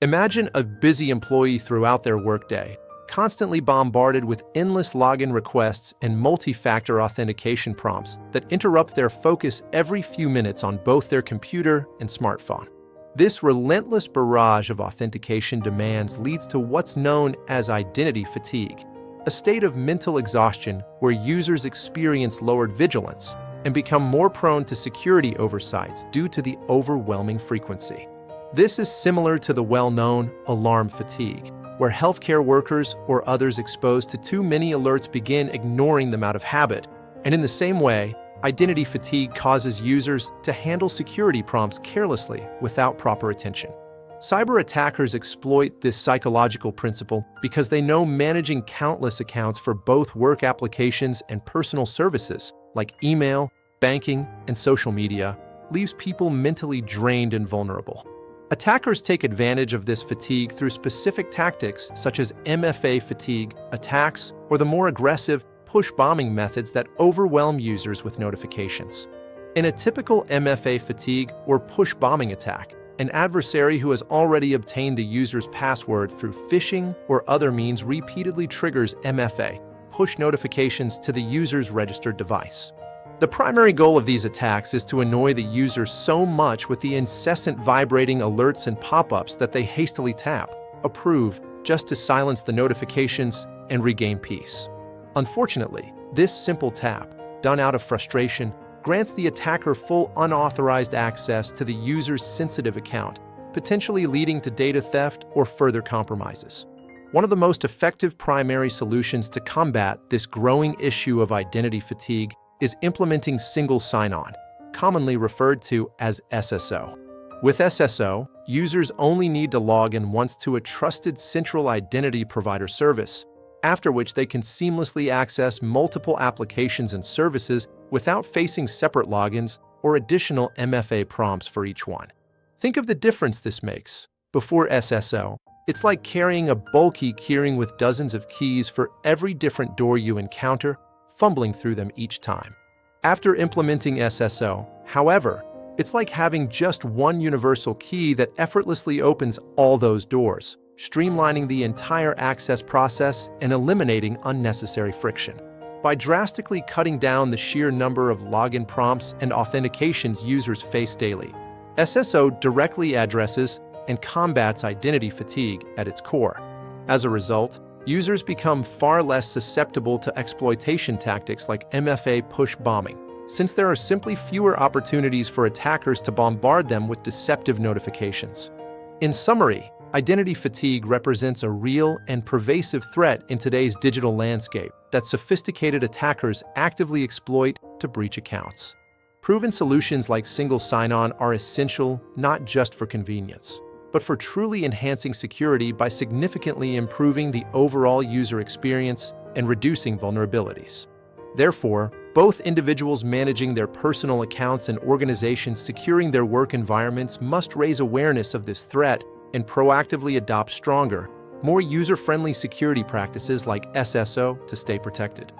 Imagine a busy employee throughout their workday, constantly bombarded with endless login requests and multi-factor authentication prompts that interrupt their focus every few minutes on both their computer and smartphone. This relentless barrage of authentication demands leads to what's known as identity fatigue, a state of mental exhaustion where users experience lowered vigilance and become more prone to security oversights due to the overwhelming frequency. This is similar to the well-known alarm fatigue, where healthcare workers or others exposed to too many alerts begin ignoring them out of habit. And in the same way, identity fatigue causes users to handle security prompts carelessly without proper attention. Cyber attackers exploit this psychological principle because they know managing countless accounts for both work applications and personal services, like email, banking, and social media, leaves people mentally drained and vulnerable. Attackers take advantage of this fatigue through specific tactics such as MFA fatigue attacks or the more aggressive push bombing methods that overwhelm users with notifications. In a typical MFA fatigue or push bombing attack, an adversary who has already obtained the user's password through phishing or other means repeatedly triggers MFA push notifications to the user's registered device. The primary goal of these attacks is to annoy the user so much with the incessant vibrating alerts and pop-ups that they hastily tap approve just to silence the notifications and regain peace. Unfortunately, this simple tap, done out of frustration, grants the attacker full unauthorized access to the user's sensitive account, potentially leading to data theft or further compromises. One of the most effective primary solutions to combat this growing issue of identity fatigue is implementing single sign-on, commonly referred to as SSO. With SSO, users only need to log in once to a trusted central identity provider service, after which they can seamlessly access multiple applications and services without facing separate logins or additional MFA prompts for each one. Think of the difference this makes. Before SSO, it's like carrying a bulky keyring with dozens of keys for every different door you encounter, fumbling through them each time. After implementing SSO, however, it's like having just one universal key that effortlessly opens all those doors, streamlining the entire access process and eliminating unnecessary friction. By drastically cutting down the sheer number of login prompts and authentications users face daily, SSO directly addresses and combats identity fatigue at its core. As a result, users become far less susceptible to exploitation tactics like MFA push bombing, since there are simply fewer opportunities for attackers to bombard them with deceptive notifications. In summary, identity fatigue represents a real and pervasive threat in today's digital landscape that sophisticated attackers actively exploit to breach accounts. Proven solutions like single sign-on are essential not just for convenience, but for truly enhancing security by significantly improving the overall user experience and reducing vulnerabilities. Therefore, both individuals managing their personal accounts and organizations securing their work environments must raise awareness of this threat and proactively adopt stronger, more user-friendly security practices like SSO to stay protected.